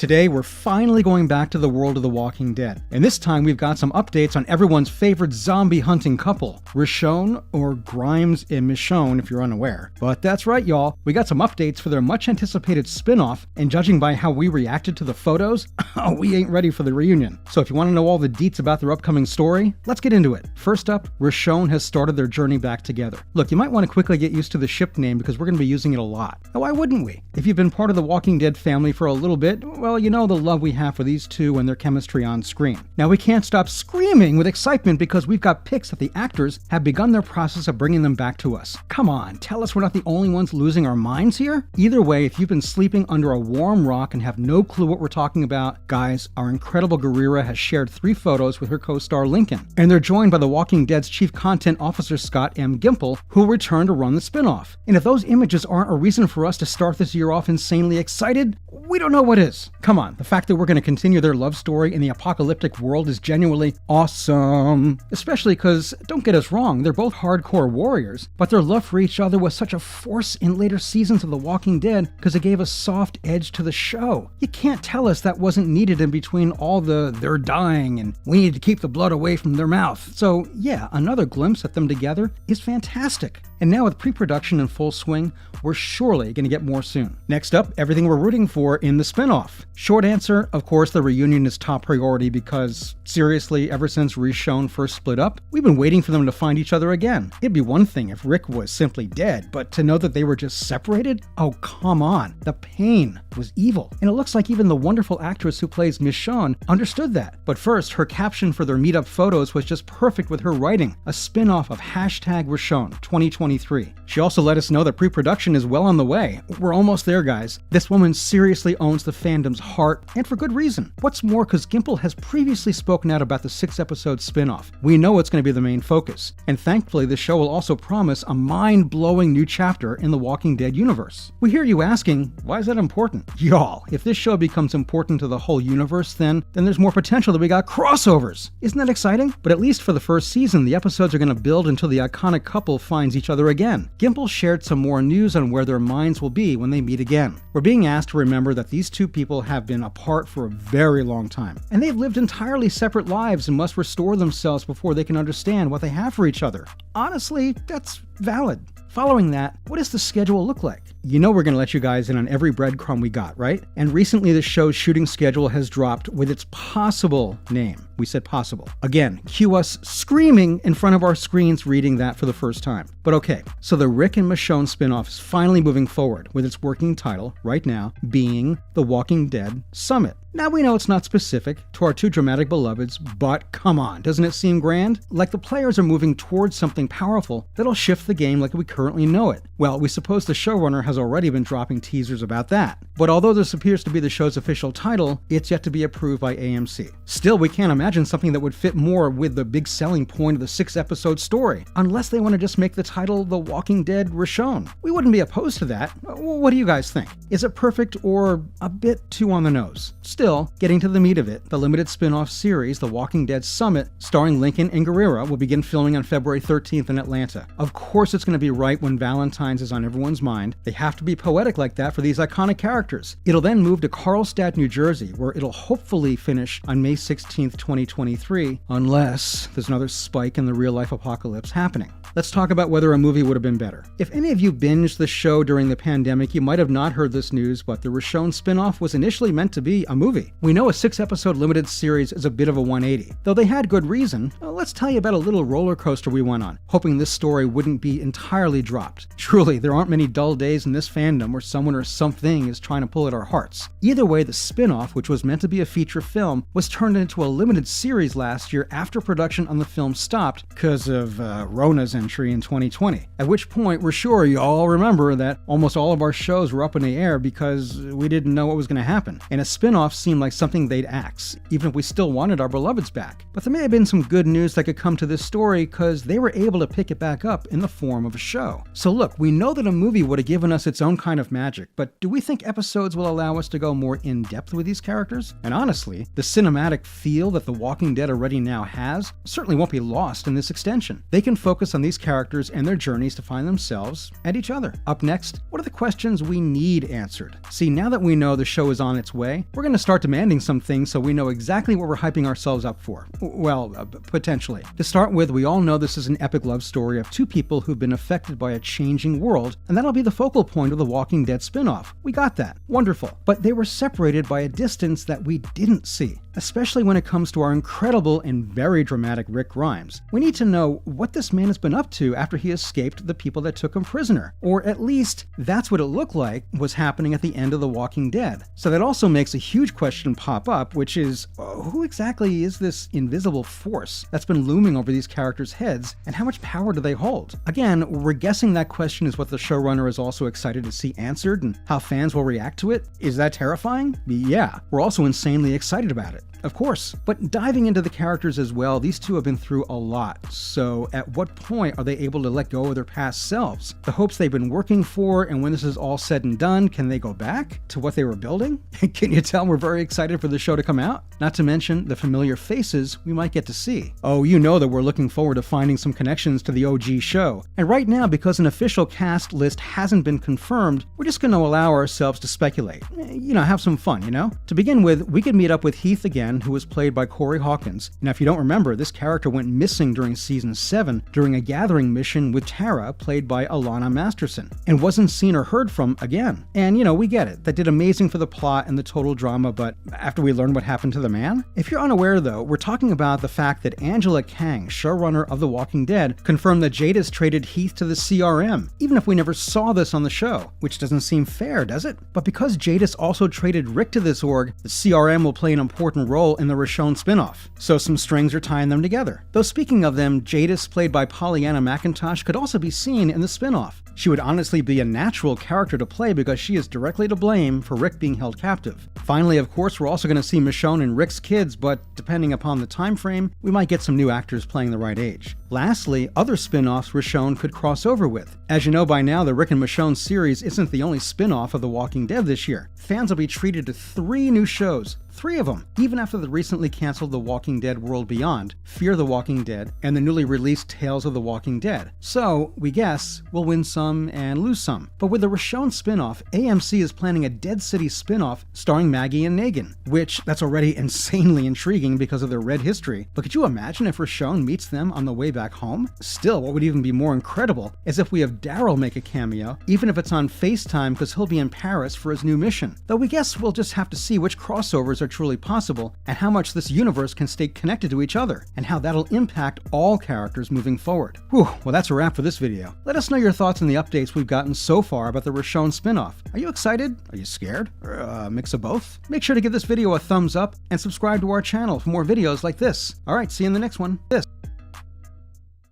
Today, we're finally going back to the world of The Walking Dead, and this time we've got some updates on everyone's favorite zombie hunting couple, Rishon, or Grimes and Michonne if you're unaware. But that's right, y'all, we got some updates for their much anticipated spin-off, and judging by how we reacted to the photos, we ain't ready for the reunion. So if you want to know all the deets about their upcoming story, let's get into it. First up, Rishon has started their journey back together. Look, you might want to quickly get used to the ship name because we're going to be using it a lot. Now, why wouldn't we? If you've been part of the Walking Dead family for a little bit, well, you know the love we have for these two and their chemistry on screen. Now, we can't stop screaming with excitement because we've got pics that the actors have begun their process of bringing them back to us. Come on, tell us we're not the only ones losing our minds here? Either way, if you've been sleeping under a warm rock and have no clue what we're talking about, guys, our incredible Guerrera has shared 3 photos with her co-star Lincoln, and they're joined by The Walking Dead's Chief Content Officer Scott M. Gimple, who will return to run the spinoff. And if those images aren't a reason for us to start this year off insanely excited, we don't know what is. Come on, the fact that we're going to continue their love story in the apocalyptic world is genuinely awesome. Especially because, don't get us wrong, they're both hardcore warriors, but their love for each other was such a force in later seasons of The Walking Dead because it gave a soft edge to the show. You can't tell us that wasn't needed in between all the they're dying and we need to keep the blood away from their mouth. So yeah, another glimpse at them together is fantastic. And now with pre-production in full swing, we're surely going to get more soon. Next up, everything we're rooting for in the spinoff. Short answer, of course, the reunion is top priority because, seriously, ever since Rishon first split up, we've been waiting for them to find each other again. It'd be one thing if Rick was simply dead, but to know that they were just separated? Oh, come on. The pain was evil. And it looks like even the wonderful actress who plays Michonne understood that. But first, her caption for their meetup photos was just perfect with her writing, a spin-off of #Rishon 2023. She also let us know that pre-production is well on the way. We're almost there, guys. This woman seriously owns the fandom's heart, and for good reason. What's more, because Gimple has previously spoken out about the 6-episode spin-off. We know it's going to be the main focus. And thankfully, the show will also promise a mind-blowing new chapter in the Walking Dead universe. We hear you asking, why is that important? Y'all, if this show becomes important to the whole universe, then there's more potential that we got crossovers. Isn't that exciting? But at least for the first season, the episodes are going to build until the iconic couple finds each other again. Gimple shared some more news on where their minds will be when they meet again. We're being asked to remember that these two people have been apart for a very long time, and they've lived entirely separate lives and must restore themselves before they can understand what they have for each other. Honestly, that's valid. Following that, what does the schedule look like? You know we're going to let you guys in on every breadcrumb we got, right? And recently the show's shooting schedule has dropped with its possible name. We said possible. Again, cue us screaming in front of our screens reading that for the first time. But okay, so the Rick and Michonne spinoff is finally moving forward with its working title, right now, being The Walking Dead Summit. Now we know it's not specific to our two dramatic beloveds, but come on, doesn't it seem grand? Like the players are moving towards something powerful that'll shift the game like we currently know it. Well, we suppose the showrunner has already been dropping teasers about that. But although this appears to be the show's official title, it's yet to be approved by AMC. Still, we can't imagine something that would fit more with the big selling point of the 6-episode story, unless they want to just make the title The Walking Dead Rishon. We wouldn't be opposed to that. What do you guys think? Is it perfect or a bit too on the nose? Still, getting to the meat of it, the limited spin-off series, The Walking Dead Summit, starring Lincoln and Guerrera, will begin filming on February 13th in Atlanta. Of course it's going to be right when Valentine's is on everyone's mind. They have to be poetic like that for these iconic characters. It'll then move to Carlstadt, New Jersey, where it'll hopefully finish on May 16th, 2023, unless there's another spike in the real-life apocalypse happening. Let's talk about whether a movie would have been better. If any of you binged the show during the pandemic, you might have not heard this news, but the Rishon spinoff was initially meant to be a movie. We know a 6-episode limited series is a bit of a 180. Though they had good reason, let's tell you about a little roller coaster we went on, hoping this story wouldn't be entirely dropped. Truly, there aren't many dull days in this fandom where someone or something is trying to pull at our hearts. Either way, the spinoff, which was meant to be a feature film, was turned into a limited series last year after production on the film stopped because of Rona's entry in 2020. At which point, we're sure you all remember that almost all of our shows were up in the air because we didn't know what was going to happen. And a spinoff seemed like something they'd axe, even if we still wanted our beloveds back. But there may have been some good news that could come to this story because they were able to pick it back up in the form of a show. So look, we know that a movie would have given us its own kind of magic, but do we think episodes will allow us to go more in-depth with these characters? And honestly, the cinematic feel that The Walking Dead already now has certainly won't be lost in this extension. They can focus on these these characters and their journeys to find themselves and each other. Up next, what are the questions we need answered? See, now that we know the show is on its way, we're going to start demanding some things so we know exactly what we're hyping ourselves up for. Well, potentially. To start with, we all know this is an epic love story of two people who've been affected by a changing world, and that'll be the focal point of the Walking Dead spin-off. We got that. Wonderful. But they were separated by a distance that we didn't see, especially when it comes to our incredible and very dramatic Rick Grimes. We need to know what this man has been up to after he escaped the people that took him prisoner, or at least that's what it looked like was happening at the end of The Walking Dead. So that also makes a huge question pop up, which is, who exactly is this invisible force that's been looming over these characters' heads, and how much power do they hold? Again, we're guessing that question is what the showrunner is also excited to see answered, and how fans will react to it. Is that terrifying? Yeah. We're also insanely excited about it. Of course. But diving into the characters as well, these two have been through a lot. So at what point are they able to let go of their past selves? The hopes they've been working for, and when this is all said and done, can they go back to what they were building? Can you tell we're very excited for the show to come out? Not to mention the familiar faces we might get to see. Oh, you know that we're looking forward to finding some connections to the OG show. And right now, because an official cast list hasn't been confirmed, we're just going to allow ourselves to speculate. Have some fun, To begin with, we could meet up with Heath again, who was played by Corey Hawkins. Now, if you don't remember, this character went missing during season 7 during a gathering mission with Tara, played by Alana Masterson, and wasn't seen or heard from again. And we get it. That did amazing for the plot and the total drama, but after we learned what happened to the man? If you're unaware though, we're talking about the fact that Angela Kang, showrunner of The Walking Dead, confirmed that Jadis traded Heath to the CRM, even if we never saw this on the show, which doesn't seem fair, does it? But because Jadis also traded Rick to this org, the CRM will play an important role in the Rashon spinoff, so some strings are tying them together. Though speaking of them, Jadis, played by Pollyanna McIntosh, could also be seen in the spinoff. She would honestly be a natural character to play because she is directly to blame for Rick being held captive. Finally, of course, we're also going to see Michonne and Rick's kids, but depending upon the time frame, we might get some new actors playing the right age. Lastly, other spin-offs Rashon could cross over with. As you know by now, the Rick and Michonne series isn't the only spin-off of The Walking Dead this year. Fans will be treated to 3 new shows. 3 of them, even after the recently canceled The Walking Dead World Beyond, Fear the Walking Dead, and the newly released Tales of the Walking Dead. So, we guess, we'll win some and lose some. But with the Rashon spinoff, AMC is planning a Dead City spinoff starring Maggie and Negan, which that's already insanely intriguing because of their Red history. But could you imagine if Rashon meets them on the way back home? Still, what would even be more incredible is if we have Daryl make a cameo, even if it's on FaceTime because he'll be in Paris for his new mission. Though we guess we'll just have to see which crossovers are truly possible, and how much this universe can stay connected to each other, and how that'll impact all characters moving forward. Whew, well that's a wrap for this video. Let us know your thoughts on the updates we've gotten so far about the Rashon spinoff. Are you excited? Are you scared? Or a mix of both? Make sure to give this video a thumbs up and subscribe to our channel for more videos like this. Alright, see you in the next one.